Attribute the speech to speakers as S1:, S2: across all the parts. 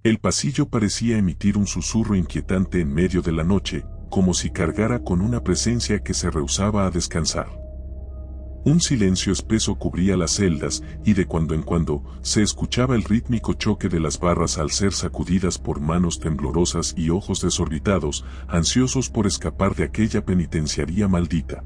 S1: El pasillo parecía emitir un susurro inquietante en medio de la noche, como si cargara con una presencia que se rehusaba a descansar. Un silencio espeso cubría las celdas, y de cuando en cuando se escuchaba el rítmico choque de las barras al ser sacudidas por manos temblorosas y ojos desorbitados, ansiosos por escapar de aquella penitenciaría maldita.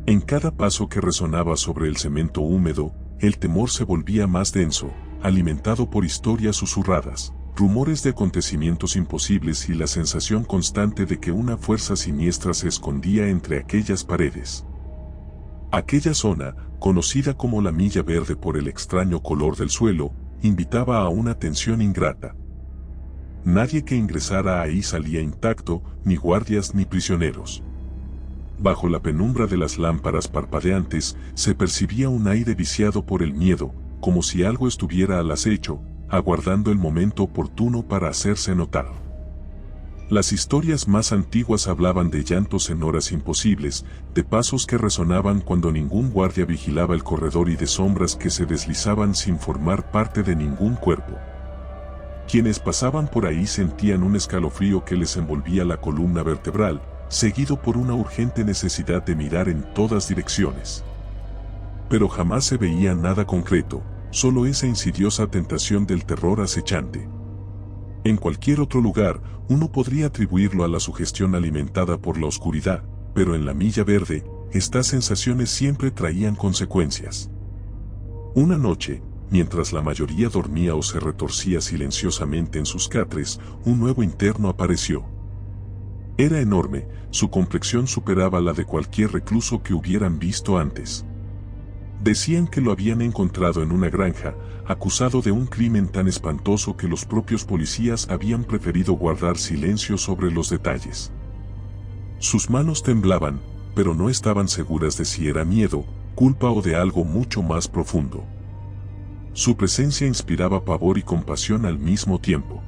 S1: En cada paso que resonaba sobre el cemento húmedo, el temor se volvía más denso, alimentado por historias susurradas, rumores de acontecimientos imposibles y la sensación constante de que una fuerza siniestra se escondía entre aquellas paredes. Aquella zona, conocida como la Milla Verde por el extraño color del suelo, invitaba a una tensión ingrata. Nadie que ingresara ahí salía intacto, ni guardias ni prisioneros. Bajo la penumbra de las lámparas parpadeantes, se percibía un aire viciado por el miedo, como si algo estuviera al acecho, aguardando el momento oportuno para hacerse notar. Las historias más antiguas hablaban de llantos en horas imposibles, de pasos que resonaban cuando ningún guardia vigilaba el corredor y de sombras que se deslizaban sin formar parte de ningún cuerpo. Quienes pasaban por ahí sentían un escalofrío que les envolvía la columna vertebral, seguido por una urgente necesidad de mirar en todas direcciones. Pero jamás se veía nada concreto, solo esa insidiosa tentación del terror acechante. En cualquier otro lugar, uno podría atribuirlo a la sugestión alimentada por la oscuridad, pero en la Milla Verde, estas sensaciones siempre traían consecuencias. Una noche, mientras la mayoría dormía o se retorcía silenciosamente en sus catres, un nuevo interno apareció. Era enorme, su complexión superaba la de cualquier recluso que hubieran visto antes. Decían que lo habían encontrado en una granja, acusado de un crimen tan espantoso que los propios policías habían preferido guardar silencio sobre los detalles. Sus manos temblaban, pero no estaban seguras de si era miedo, culpa o de algo mucho más profundo. Su presencia inspiraba pavor y compasión al mismo tiempo.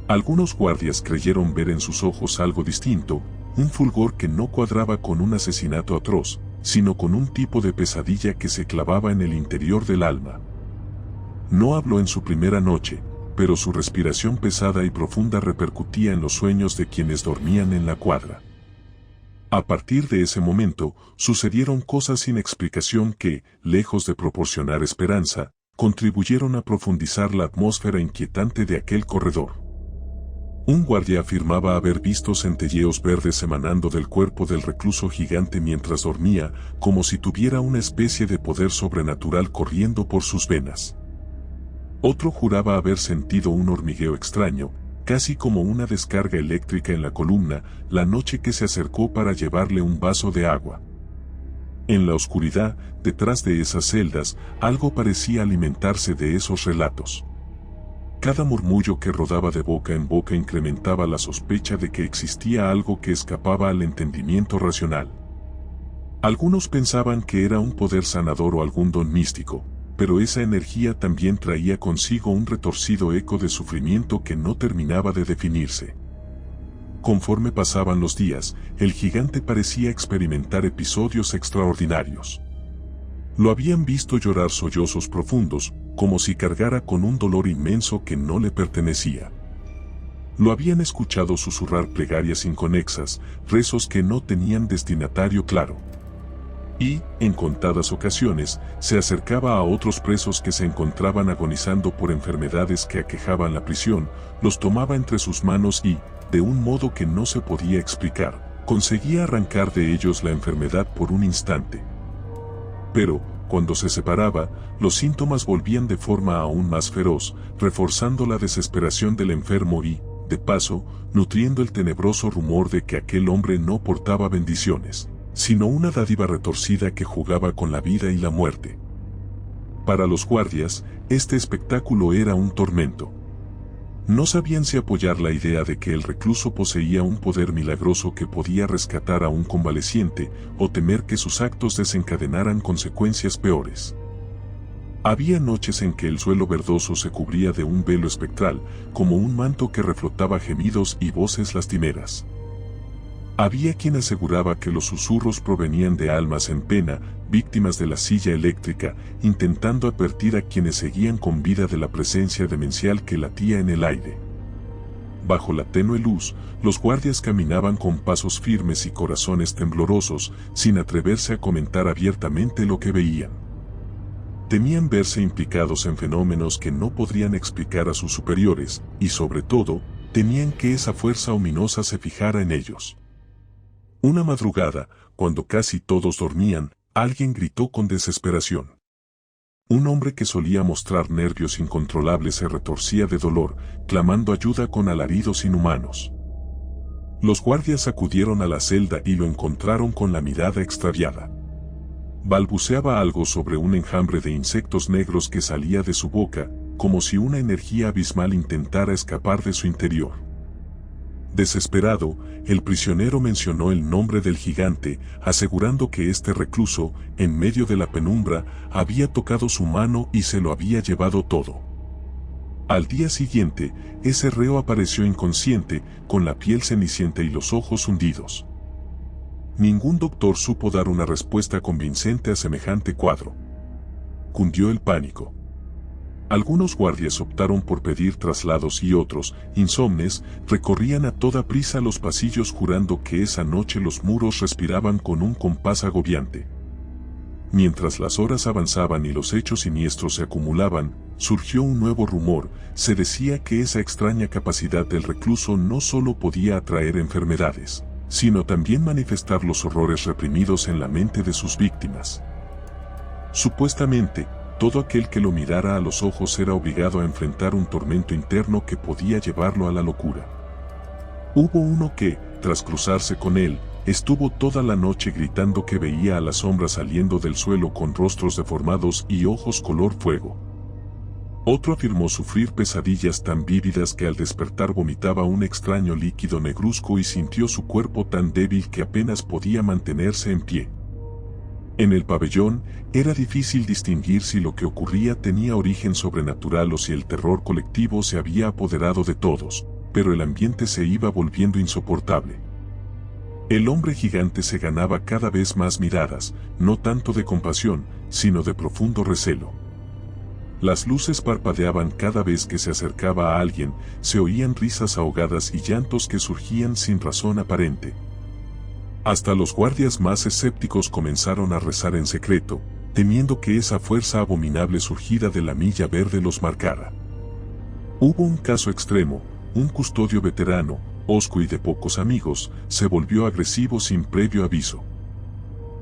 S1: Algunos guardias creyeron ver en sus ojos algo distinto, un fulgor que no cuadraba con un asesinato atroz, sino con un tipo de pesadilla que se clavaba en el interior del alma. No habló en su primera noche, pero su respiración pesada y profunda repercutía en los sueños de quienes dormían en la cuadra. A partir de ese momento, sucedieron cosas sin explicación que, lejos de proporcionar esperanza, contribuyeron a profundizar la atmósfera inquietante de aquel corredor. Un guardia afirmaba haber visto centelleos verdes emanando del cuerpo del recluso gigante mientras dormía, como si tuviera una especie de poder sobrenatural corriendo por sus venas. Otro juraba haber sentido un hormigueo extraño, casi como una descarga eléctrica en la columna, la noche que se acercó para llevarle un vaso de agua. En la oscuridad, detrás de esas celdas, algo parecía alimentarse de esos relatos. Cada murmullo que rodaba de boca en boca incrementaba la sospecha de que existía algo que escapaba al entendimiento racional. Algunos pensaban que era un poder sanador o algún don místico, pero esa energía también traía consigo un retorcido eco de sufrimiento que no terminaba de definirse. Conforme pasaban los días, el gigante parecía experimentar episodios extraordinarios. Lo habían visto llorar sollozos profundos, como si cargara con un dolor inmenso que no le pertenecía. Lo habían escuchado susurrar plegarias inconexas, rezos que no tenían destinatario claro. Y, en contadas ocasiones, se acercaba a otros presos que se encontraban agonizando por enfermedades que aquejaban la prisión, los tomaba entre sus manos y, de un modo que no se podía explicar, conseguía arrancar de ellos la enfermedad por un instante. Pero, cuando se separaba, los síntomas volvían de forma aún más feroz, reforzando la desesperación del enfermo y, de paso, nutriendo el tenebroso rumor de que aquel hombre no portaba bendiciones, sino una dádiva retorcida que jugaba con la vida y la muerte. Para los guardias, este espectáculo era un tormento. No sabían si apoyar la idea de que el recluso poseía un poder milagroso que podía rescatar a un convaleciente, o temer que sus actos desencadenaran consecuencias peores. Había noches en que el suelo verdoso se cubría de un velo espectral, como un manto que reflotaba gemidos y voces lastimeras. Había quien aseguraba que los susurros provenían de almas en pena, víctimas de la silla eléctrica, intentando advertir a quienes seguían con vida de la presencia demencial que latía en el aire. Bajo la tenue luz, los guardias caminaban con pasos firmes y corazones temblorosos, sin atreverse a comentar abiertamente lo que veían. Temían verse implicados en fenómenos que no podrían explicar a sus superiores, y sobre todo, temían que esa fuerza ominosa se fijara en ellos. Una madrugada, cuando casi todos dormían, alguien gritó con desesperación. Un hombre que solía mostrar nervios incontrolables se retorcía de dolor, clamando ayuda con alaridos inhumanos. Los guardias acudieron a la celda y lo encontraron con la mirada extraviada. Balbuceaba algo sobre un enjambre de insectos negros que salía de su boca, como si una energía abismal intentara escapar de su interior. Desesperado, el prisionero mencionó el nombre del gigante, asegurando que este recluso, en medio de la penumbra, había tocado su mano y se lo había llevado todo. Al día siguiente, ese reo apareció inconsciente, con la piel cenicienta y los ojos hundidos. Ningún doctor supo dar una respuesta convincente a semejante cuadro. Cundió el pánico. Algunos guardias optaron por pedir traslados y otros, insomnes, recorrían a toda prisa los pasillos jurando que esa noche los muros respiraban con un compás agobiante. Mientras las horas avanzaban y los hechos siniestros se acumulaban, surgió un nuevo rumor. Se decía que esa extraña capacidad del recluso no solo podía atraer enfermedades, sino también manifestar los horrores reprimidos en la mente de sus víctimas. Supuestamente, todo aquel que lo mirara a los ojos era obligado a enfrentar un tormento interno que podía llevarlo a la locura. Hubo uno que, tras cruzarse con él, estuvo toda la noche gritando que veía a las sombras saliendo del suelo con rostros deformados y ojos color fuego. Otro afirmó sufrir pesadillas tan vívidas que al despertar vomitaba un extraño líquido negruzco y sintió su cuerpo tan débil que apenas podía mantenerse en pie. En el pabellón, era difícil distinguir si lo que ocurría tenía origen sobrenatural o si el terror colectivo se había apoderado de todos, pero el ambiente se iba volviendo insoportable. El hombre gigante se ganaba cada vez más miradas, no tanto de compasión, sino de profundo recelo. Las luces parpadeaban cada vez que se acercaba a alguien, se oían risas ahogadas y llantos que surgían sin razón aparente. Hasta los guardias más escépticos comenzaron a rezar en secreto, temiendo que esa fuerza abominable surgida de la milla verde los marcara. Hubo un caso extremo, un custodio veterano, hosco y de pocos amigos, se volvió agresivo sin previo aviso.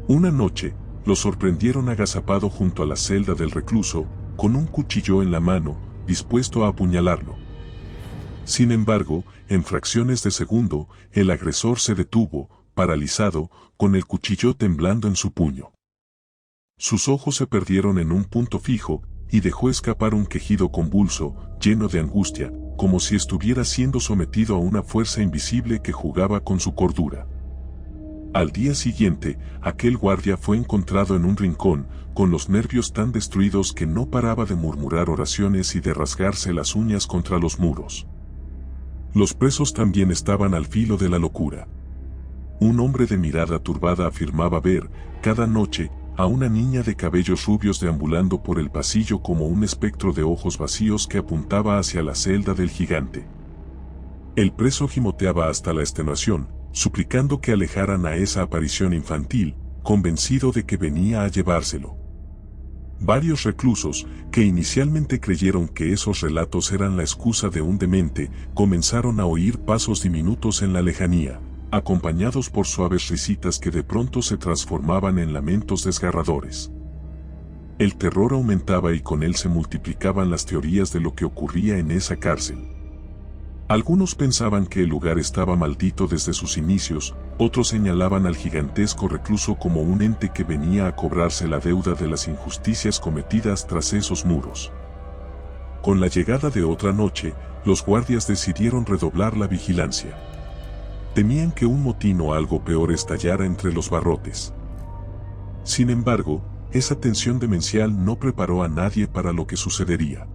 S1: Una noche, lo sorprendieron agazapado junto a la celda del recluso, con un cuchillo en la mano, dispuesto a apuñalarlo. Sin embargo, en fracciones de segundo, el agresor se detuvo, paralizado, con el cuchillo temblando en su puño. Sus ojos se perdieron en un punto fijo, y dejó escapar un quejido convulso, lleno de angustia, como si estuviera siendo sometido a una fuerza invisible que jugaba con su cordura. Al día siguiente, aquel guardia fue encontrado en un rincón, con los nervios tan destruidos que no paraba de murmurar oraciones y de rasgarse las uñas contra los muros. Los presos también estaban al filo de la locura. Un hombre de mirada turbada afirmaba ver, cada noche, a una niña de cabellos rubios deambulando por el pasillo como un espectro de ojos vacíos que apuntaba hacia la celda del gigante. El preso gimoteaba hasta la extenuación, suplicando que alejaran a esa aparición infantil, convencido de que venía a llevárselo. Varios reclusos, que inicialmente creyeron que esos relatos eran la excusa de un demente, comenzaron a oír pasos diminutos en la lejanía, acompañados por suaves risitas que de pronto se transformaban en lamentos desgarradores. El terror aumentaba y con él se multiplicaban las teorías de lo que ocurría en esa cárcel. Algunos pensaban que el lugar estaba maldito desde sus inicios, otros señalaban al gigantesco recluso como un ente que venía a cobrarse la deuda de las injusticias cometidas tras esos muros. Con la llegada de otra noche, los guardias decidieron redoblar la vigilancia. Temían que un motín o algo peor estallara entre los barrotes. Sin embargo, esa tensión demencial no preparó a nadie para lo que sucedería.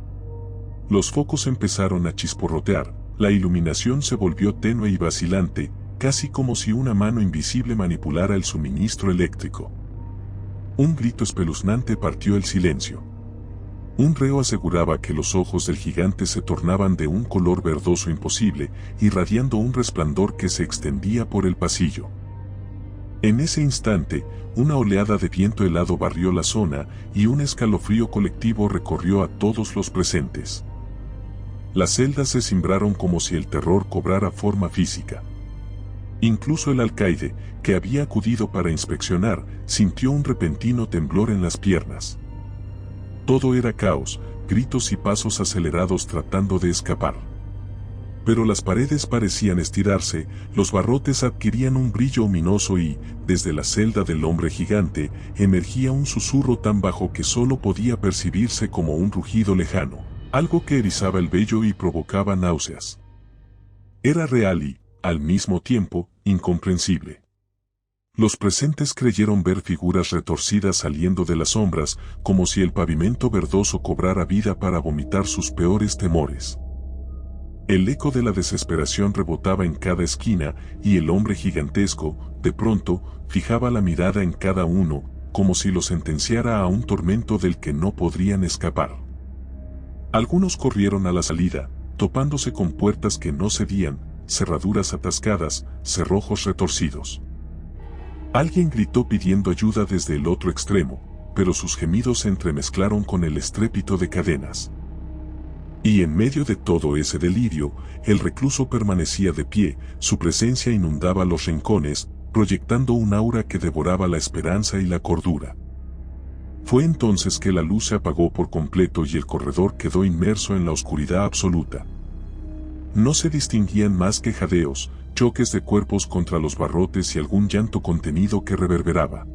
S1: Los focos empezaron a chisporrotear, la iluminación se volvió tenue y vacilante, casi como si una mano invisible manipulara el suministro eléctrico. Un grito espeluznante partió el silencio. Un reo aseguraba que los ojos del gigante se tornaban de un color verdoso imposible, irradiando un resplandor que se extendía por el pasillo. En ese instante, una oleada de viento helado barrió la zona y un escalofrío colectivo recorrió a todos los presentes. Las celdas se cimbraron como si el terror cobrara forma física. Incluso el alcaide, que había acudido para inspeccionar, sintió un repentino temblor en las piernas. Todo era caos, gritos y pasos acelerados tratando de escapar. Pero las paredes parecían estirarse, los barrotes adquirían un brillo ominoso y, desde la celda del hombre gigante, emergía un susurro tan bajo que solo podía percibirse como un rugido lejano, algo que erizaba el vello y provocaba náuseas. Era real y, al mismo tiempo, incomprensible. Los presentes creyeron ver figuras retorcidas saliendo de las sombras, como si el pavimento verdoso cobrara vida para vomitar sus peores temores. El eco de la desesperación rebotaba en cada esquina, y el hombre gigantesco, de pronto, fijaba la mirada en cada uno, como si lo sentenciara a un tormento del que no podrían escapar. Algunos corrieron a la salida, topándose con puertas que no cedían, cerraduras atascadas, cerrojos retorcidos. Alguien gritó pidiendo ayuda desde el otro extremo, pero sus gemidos se entremezclaron con el estrépito de cadenas. Y en medio de todo ese delirio, el recluso permanecía de pie, su presencia inundaba los rincones, proyectando un aura que devoraba la esperanza y la cordura. Fue entonces que la luz se apagó por completo y el corredor quedó inmerso en la oscuridad absoluta. No se distinguían más que jadeos, choques de cuerpos contra los barrotes y algún llanto contenido que reverberaba.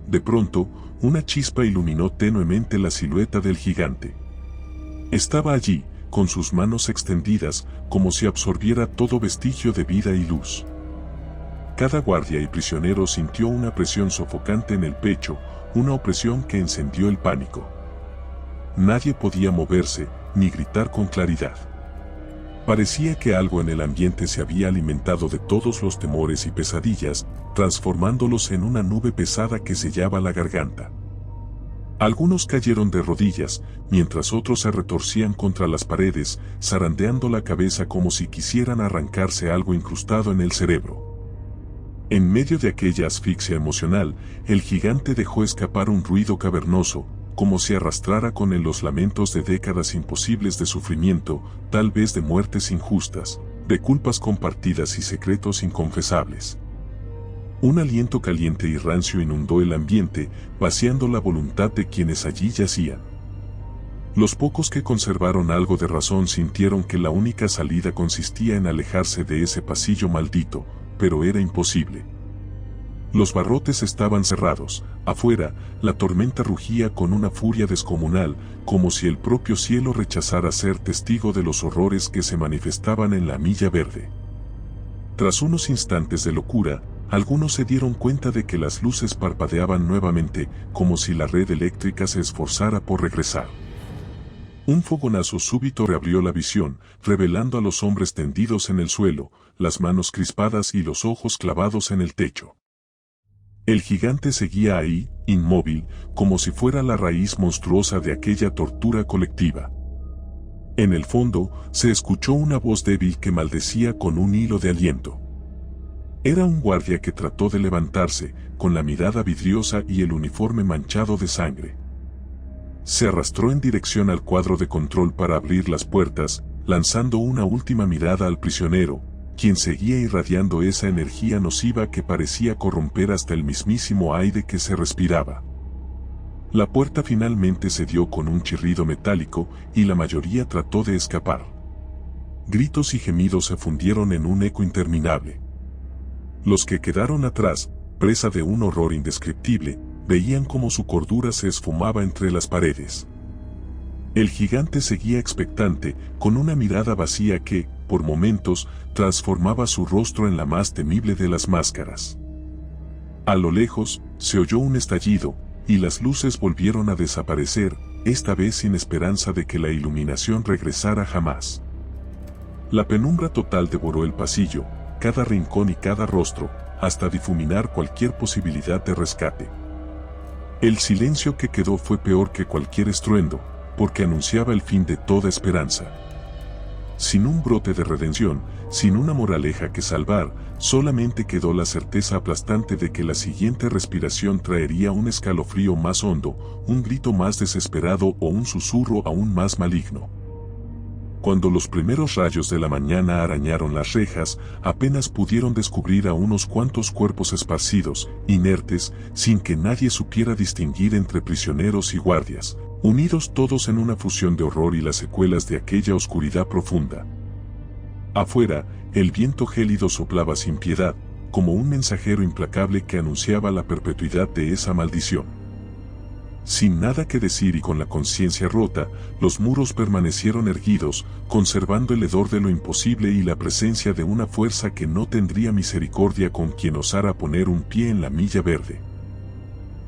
S1: De pronto, una chispa iluminó tenuemente la silueta del gigante. Estaba allí, con sus manos extendidas, como si absorbiera todo vestigio de vida y luz. Cada guardia y prisionero sintió una presión sofocante en el pecho, una opresión que encendió el pánico. Nadie podía moverse, ni gritar con claridad. Parecía que algo en el ambiente se había alimentado de todos los temores y pesadillas, transformándolos en una nube pesada que sellaba la garganta. Algunos cayeron de rodillas, mientras otros se retorcían contra las paredes, zarandeando la cabeza como si quisieran arrancarse algo incrustado en el cerebro. En medio de aquella asfixia emocional, el gigante dejó escapar un ruido cavernoso, como si arrastrara con él los lamentos de décadas imposibles de sufrimiento, tal vez de muertes injustas, de culpas compartidas y secretos inconfesables. Un aliento caliente y rancio inundó el ambiente, vaciando la voluntad de quienes allí yacían. Los pocos que conservaron algo de razón sintieron que la única salida consistía en alejarse de ese pasillo maldito, pero era imposible. Los barrotes estaban cerrados, afuera, la tormenta rugía con una furia descomunal, como si el propio cielo rechazara ser testigo de los horrores que se manifestaban en la milla verde. Tras unos instantes de locura, algunos se dieron cuenta de que las luces parpadeaban nuevamente, como si la red eléctrica se esforzara por regresar. Un fogonazo súbito reabrió la visión, revelando a los hombres tendidos en el suelo, las manos crispadas y los ojos clavados en el techo. El gigante seguía ahí, inmóvil, como si fuera la raíz monstruosa de aquella tortura colectiva. En el fondo, se escuchó una voz débil que maldecía con un hilo de aliento. Era un guardia que trató de levantarse, con la mirada vidriosa y el uniforme manchado de sangre. Se arrastró en dirección al cuadro de control para abrir las puertas, lanzando una última mirada al prisionero, quien seguía irradiando esa energía nociva que parecía corromper hasta el mismísimo aire que se respiraba. La puerta finalmente se dio con un chirrido metálico y la mayoría trató de escapar. Gritos y gemidos se fundieron en un eco interminable. Los que quedaron atrás, presa de un horror indescriptible, veían cómo su cordura se esfumaba entre las paredes. El gigante seguía expectante, con una mirada vacía que, por momentos, transformaba su rostro en la más temible de las máscaras. A lo lejos, se oyó un estallido, y las luces volvieron a desaparecer, esta vez sin esperanza de que la iluminación regresara jamás. La penumbra total devoró el pasillo, cada rincón y cada rostro, hasta difuminar cualquier posibilidad de rescate. El silencio que quedó fue peor que cualquier estruendo, porque anunciaba el fin de toda esperanza. Sin un brote de redención, sin una moraleja que salvar, solamente quedó la certeza aplastante de que la siguiente respiración traería un escalofrío más hondo, un grito más desesperado o un susurro aún más maligno. Cuando los primeros rayos de la mañana arañaron las rejas, apenas pudieron descubrir a unos cuantos cuerpos esparcidos, inertes, sin que nadie supiera distinguir entre prisioneros y guardias, unidos todos en una fusión de horror y las secuelas de aquella oscuridad profunda. Afuera, el viento gélido soplaba sin piedad, como un mensajero implacable que anunciaba la perpetuidad de esa maldición. Sin nada que decir y con la conciencia rota, los muros permanecieron erguidos, conservando el hedor de lo imposible y la presencia de una fuerza que no tendría misericordia con quien osara poner un pie en la milla verde.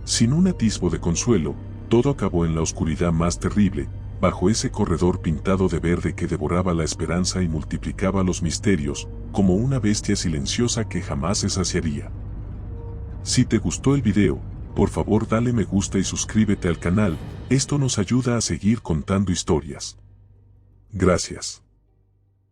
S1: Sin un atisbo de consuelo, todo acabó en la oscuridad más terrible, bajo ese corredor pintado de verde que devoraba la esperanza y multiplicaba los misterios, como una bestia silenciosa que jamás se saciaría. Si te gustó el video, por favor dale me gusta y suscríbete al canal, esto nos ayuda a seguir contando historias. Gracias.